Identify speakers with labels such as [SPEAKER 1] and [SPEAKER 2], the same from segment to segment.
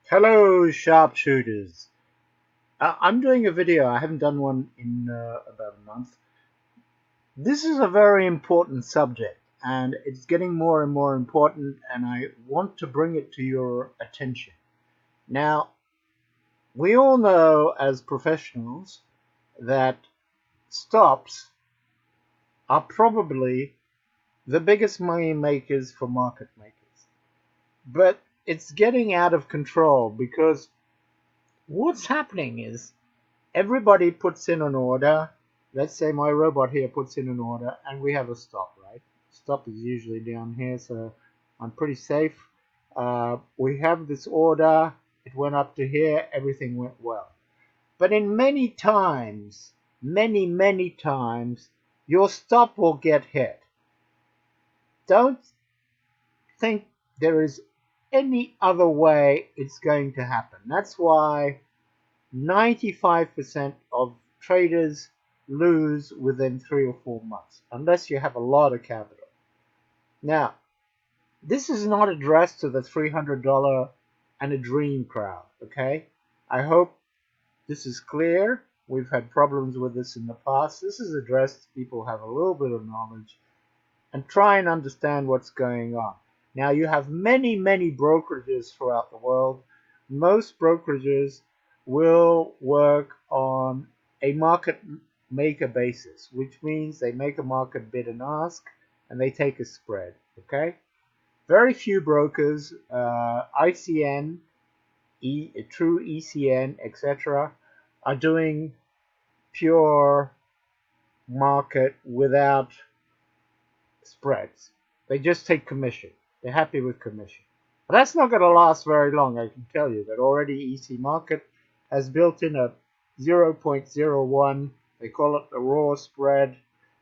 [SPEAKER 1] Hello, sharpshooters. I'm doing a video. I haven't done one in about a month. This is a very important subject, and it's getting more and more important, and I want to bring it to your attention. Now, we all know as professionals that stops are probably the biggest money makers for market makers. But it's getting out of control because what's happening is everybody puts in an order. Let's say my robot here puts in an order and we have a stop, right? Stop is usually down here, so I'm pretty safe. We have this order, it went up to here, everything went well. But in many times, your stop will get hit. Don't think there is any other way it's going to happen. That's why 95% of traders lose within 3 or 4 months, unless you have a lot of capital. Now, this is not addressed to the $300 and a dream crowd, okay? I hope this is clear. We've had problems with this in the past. This is addressed to people who have a little bit of knowledge and try and understand what's going on. Now, you have many brokerages throughout the world. Most brokerages will work on a market maker basis, which means they make a market bid and ask, and they take a spread, okay? Very few brokers, ICN, True ECN, etc., are doing pure market without spreads. They just take commission. They're happy with commission. But that's not going to last very long. I can tell you that already EC Market has built in a 0.01. They call it the raw spread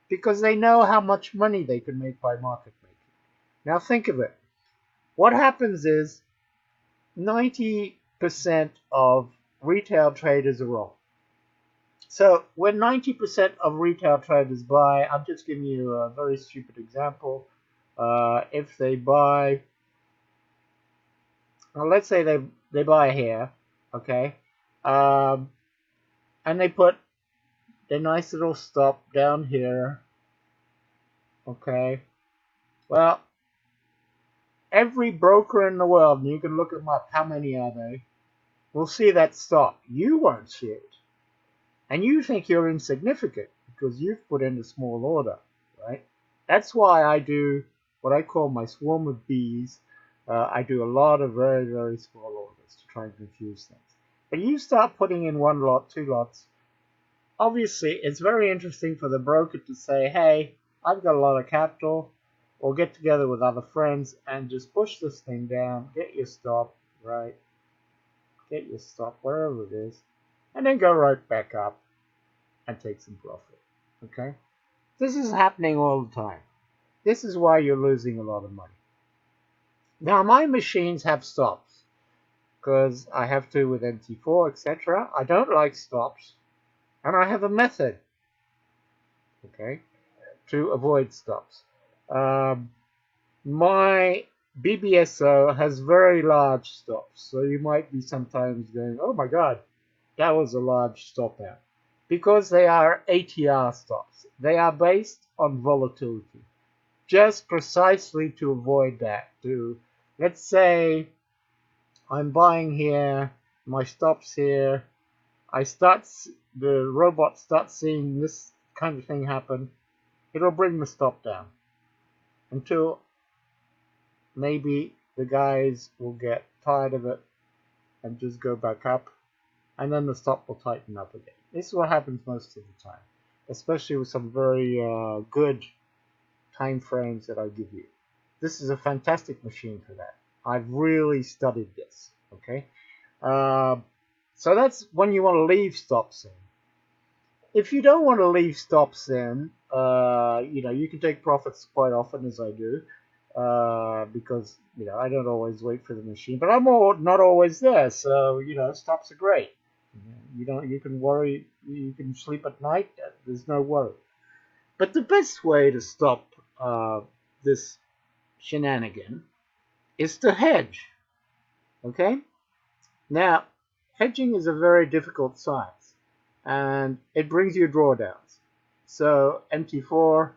[SPEAKER 1] because they know how much money they can make by market making. Now think of it. What happens is 90% of retail traders are wrong. So when 90% of retail traders buy, I'm just giving you a very stupid example. If they buy, well, let's say they buy here, okay, and they put their nice little stop down here, okay. Well, every broker in the world, and you can look them up, how many are they, will see that stop. You won't see it. And you think you're insignificant because you've put in a small order, right? That's why I do what I call my swarm of bees. I do a lot of very small orders to try and confuse things. But you start putting in one lot, two lots. Obviously, it's very interesting for the broker to say, hey, I've got a lot of capital, or get together with other friends and just push this thing down, get your stop, right? Get your stop wherever it is, and then go right back up and take some profit. Okay? This is happening all the time. This is why you're losing a lot of money. Now, my machines have stops because I have to with MT4, etc. I don't like stops, and I have a method, okay, to avoid stops. My BBSO has very large stops, so you might be sometimes going, oh my god, that was a large stop out. Because they are ATR stops. They are based on volatility. Just precisely to avoid that. Let's say I'm buying here, my stop's here, the robot starts seeing this kind of thing happen, it'll bring the stop down until maybe the guys will get tired of it and just go back up, and then the stop will tighten up again. This is what happens most of the time, especially with some very good time frames that I give you. This is a fantastic machine for that. I've really studied this, okay? So that's when you want to leave stops in. If you don't want to leave stops in, you can take profits quite often, as I do, because I don't always wait for the machine, but I'm not always there, so stops are great. You can worry, you can sleep at night. There's no worry. But the best way to stop this shenanigan is to hedge. Okay, Now, hedging is a very difficult science, and it brings you drawdowns. So MT4,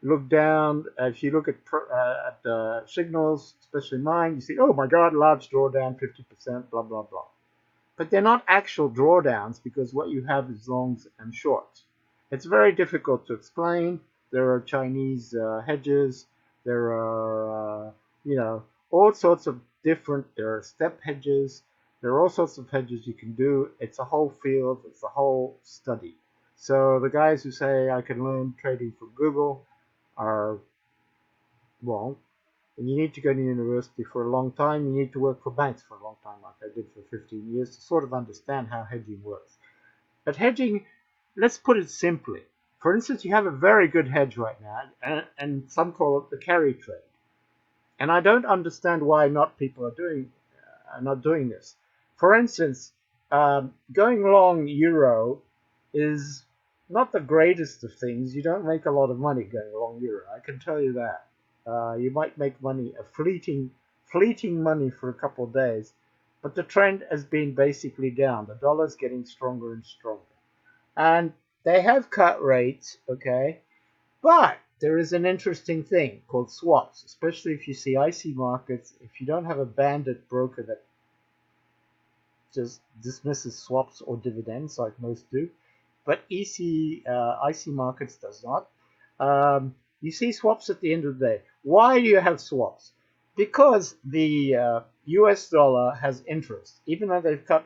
[SPEAKER 1] look down. If you look at signals, especially mine, you see, oh my God, large drawdown, 50%, blah blah blah. But they're not actual drawdowns because what you have is longs and shorts. It's very difficult to explain. There are Chinese hedges. There are, all sorts of different. There are step hedges. There are all sorts of hedges you can do. It's a whole field. It's a whole study. So the guys who say I can learn trading from Google are wrong. And you need to go to university for a long time. You need to work for banks for a long time, like I did for 15 years, to sort of understand how hedging works. But hedging, let's put it simply. For instance, you have a very good hedge right now, and some call it the carry trade. And I don't understand why not people are not doing this. For instance, going long euro is not the greatest of things. You don't make a lot of money going long euro. I can tell you that. You might make money, a fleeting money for a couple of days, but the trend has been basically down. The dollar's getting stronger and stronger, and they have cut rates, okay, but there is an interesting thing called swaps, especially if you see IC markets. If you don't have a bandit broker that just dismisses swaps or dividends like most do, but IC markets does not. You see swaps at the end of the day. Why do you have swaps? Because the US dollar has interest, even though they've cut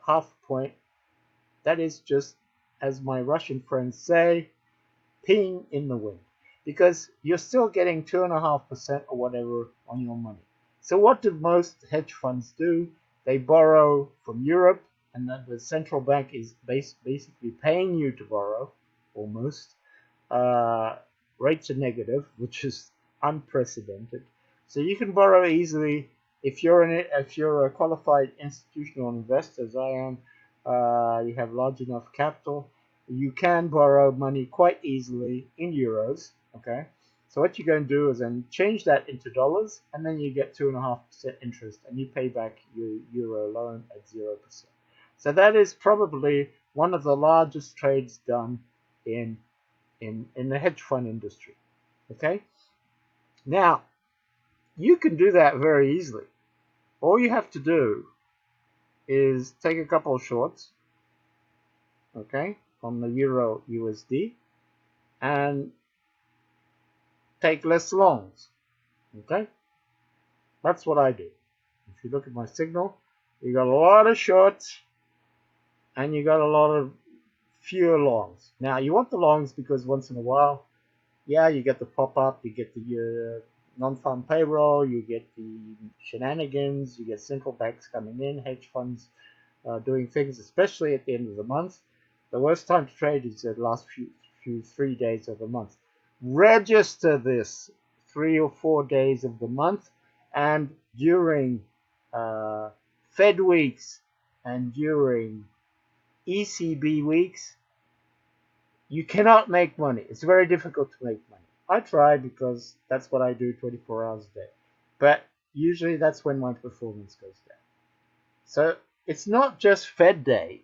[SPEAKER 1] half a point. That is just, as my Russian friends say, peeing in the wind, because you're still getting 2.5% or whatever on your money. So what do most hedge funds do? They borrow from Europe, and then the central bank is basically paying you to borrow, almost. Rates are negative, which is unprecedented. So you can borrow easily if you're a qualified institutional investor, as I am. You have large enough capital. You can borrow money quite easily in euros. Okay, so what you're going to do is then change that into dollars, and then you get 2.5% interest, and you pay back your euro loan at 0%. So that is probably one of the largest trades done in the hedge fund industry. Okay, now you can do that very easily. All you have to do is take a couple of shorts, okay, on the euro USD, and take less longs. Okay, that's what I do. If you look at my signal, you got a lot of shorts and you got a lot of fewer longs. Now you want the longs because once in a while, yeah, you get the pop up, you get the non-farm payroll, you get the shenanigans, you get central banks coming in, hedge funds doing things, especially at the end of the month. The worst time to trade is the last few 3 days of the month. Register this 3 or 4 days of the month, and during Fed weeks and during ECB weeks, you cannot make money. It's very difficult to make money. I try because that's what I do 24 hours a day. But usually that's when my performance goes down. So it's not just Fed day.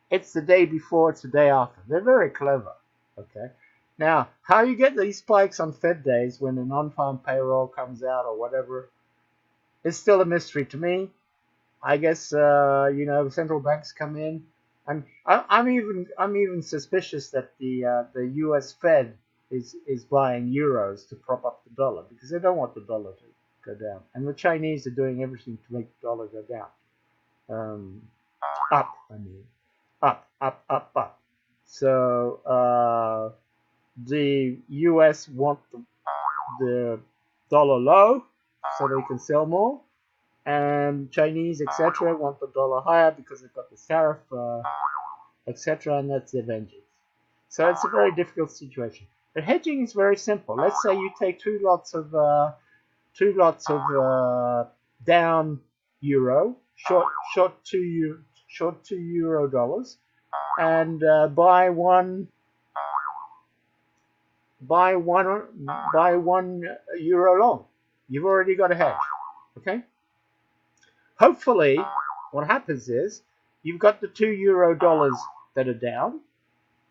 [SPEAKER 1] It's the day before, it's the day after. They're very clever. Okay. Now, how you get these spikes on Fed days when the non-farm payroll comes out or whatever is still a mystery to me. I guess central banks come in, and I'm even suspicious that the U.S. Fed is buying euros to prop up the dollar because they don't want the dollar to go down, and the Chinese are doing everything to make the dollar go down. Up, I mean, up. So the U.S. want the dollar low so they can sell more, and Chinese, etc., want the dollar higher because they've got the tariff, etc., and that's their vengeance. So it's a very difficult situation. But hedging is very simple. Let's say you take two lots of down euro, short two euro dollars, and buy one euro long. You've already got a hedge. Okay. Hopefully, what happens is you've got the €2 that are down.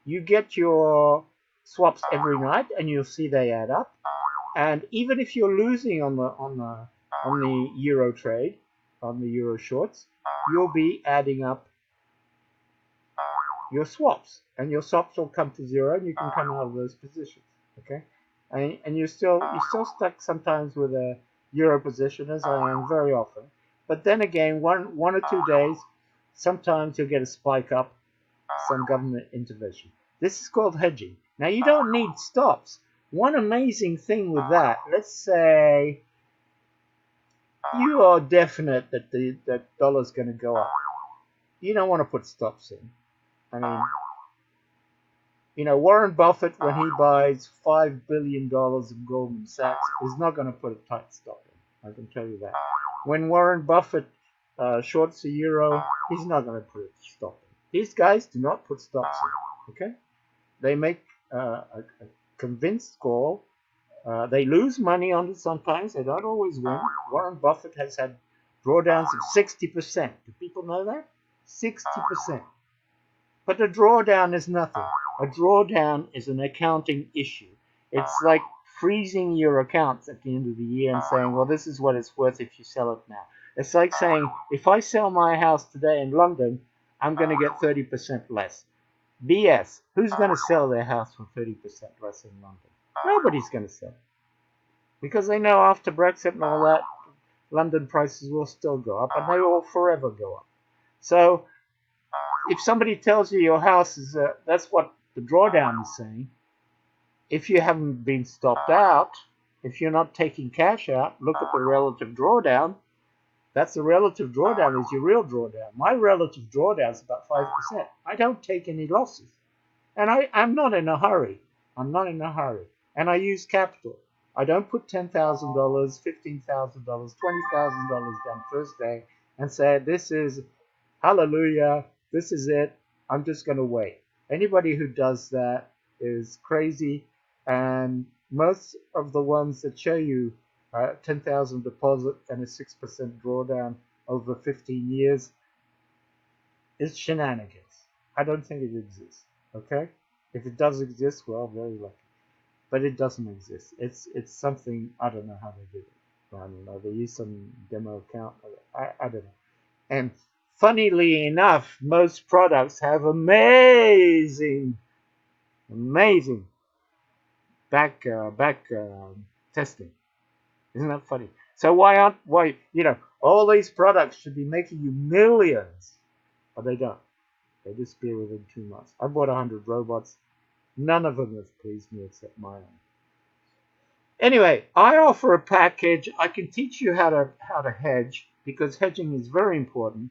[SPEAKER 1] You get your swaps every night, and you'll see they add up. And even if you're losing on the euro trade, on the euro shorts, you'll be adding up your swaps, and your swaps will come to zero, and you can come out of those positions. Okay, and you're still stuck sometimes with a euro position, as I am very often. But then again, one or 2 days, sometimes you'll get a spike up, some government intervention. This is called hedging. Now you don't need stops. One amazing thing with that, let's say you are definite that the dollar's going to go up. You don't want to put stops in. I mean, Warren Buffett, when he buys $5 billion of Goldman Sachs, is not going to put a tight stop in. I can tell you that. When Warren Buffett shorts the euro, he's not going to put a stop in. These guys do not put stops in. Okay? They make a convinced call. They lose money on it sometimes. They don't always win. Warren Buffett has had drawdowns of 60%. Do people know that? 60%. But a drawdown is nothing. A drawdown is an accounting issue. It's like freezing your accounts at the end of the year and saying, well, this is what it's worth if you sell it now. It's like saying, if I sell my house today in London, I'm going to get 30% less. BS. Who's going to sell their house for 30% less in London? Nobody's going to sell. Because they know after Brexit and all that, London prices will still go up, and they will forever go up. So if somebody tells you your house is, that's what the drawdown is saying. If you haven't been stopped out, if you're not taking cash out, look at the relative drawdown. That's the relative drawdown is your real drawdown. My relative drawdown is about 5%. I don't take any losses. And I'm not in a hurry. I'm not in a hurry. And I use capital. I don't put $10,000, $15,000, $20,000 down first day and say, this is hallelujah, this is it, I'm just going to wait. Anybody who does that is crazy, and most of the ones that show you 10,000 deposit and a 6% drawdown over 15 years is shenanigans. I don't think it exists. Okay? If it does exist, well, very lucky. But it doesn't exist. It's something, I don't know how they did it. I don't know. They use some demo account. I don't know. And funnily enough, most products have amazing back testing. Isn't that funny? So why all these products should be making you millions, but they don't. They disappear within 2 months. I bought 100 robots. None of them have pleased me except my own. Anyway, I offer a package. I can teach you how to hedge, because hedging is very important.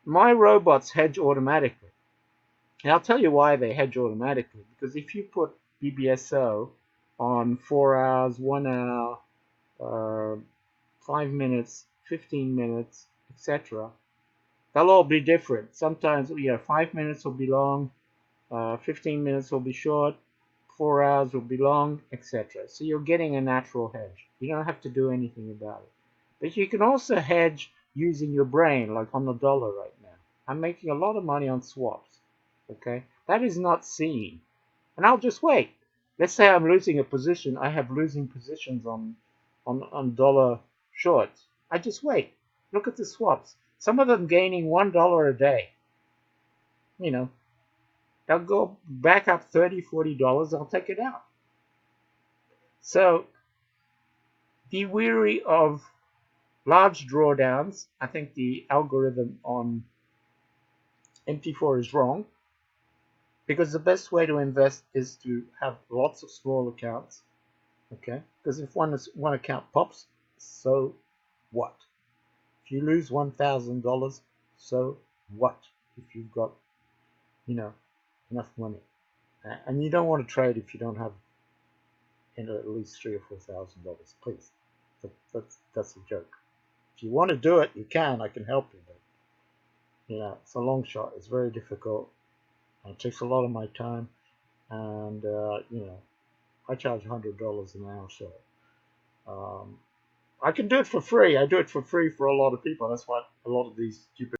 [SPEAKER 1] My robots hedge automatically. And I'll tell you why they hedge automatically. Because if you put BBSO on 4 hours, 1 hour, 5 minutes, 15 minutes, etc., they'll all be different. Sometimes, 5 minutes will be long, 15 minutes will be short, 4 hours will be long, etc. So you're getting a natural hedge. You don't have to do anything about it. But you can also hedge using your brain, like on the dollar right now. I'm making a lot of money on swaps. Okay? That is not seen. And I'll just wait. Let's say I'm losing a position. I have losing positions on dollar shorts. I just wait. Look at the swaps. Some of them gaining $1 a day. They'll go back up $30, $40. I'll take it out. So be wary of large drawdowns. I think the algorithm on MT4 is wrong, because the best way to invest is to have lots of small accounts. Okay? Because if one account pops, so what? If you lose $1,000, so what? If you've got, enough money. And you don't want to trade if you don't have at least $3,000 or $4,000. Please, that's a joke. If you want to do it, you can. I can help you, but it's a long shot. It's very difficult. It takes a lot of my time, and I charge $100 an hour, so I can do it for free. I do it for free for a lot of people. That's why a lot of these stupid